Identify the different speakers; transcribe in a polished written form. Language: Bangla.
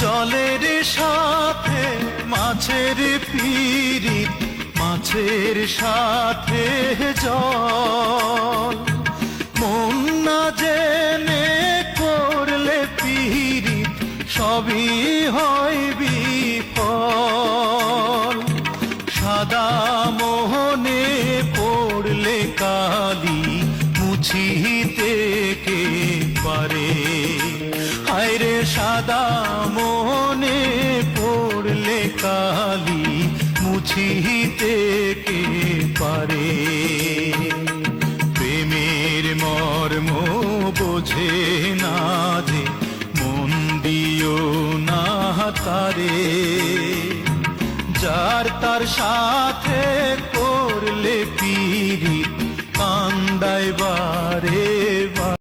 Speaker 1: জলের সাথে মাছের পিরিত, মাছের সাথে জল। মন না জেনে করলে পিরিত, সবই হয় বিফল। সাদা মোহনে পড়লে কালি, মুছিতে কে পারে? হায়রে সাদা মোহনে পড়লে কালি, মুছিতে কে পারে? প্রেমের মর্ম বোঝে না যে, মন দিও না তারে। যার তার সাথে করলে পিরিত, কান্দায় বারে বারে।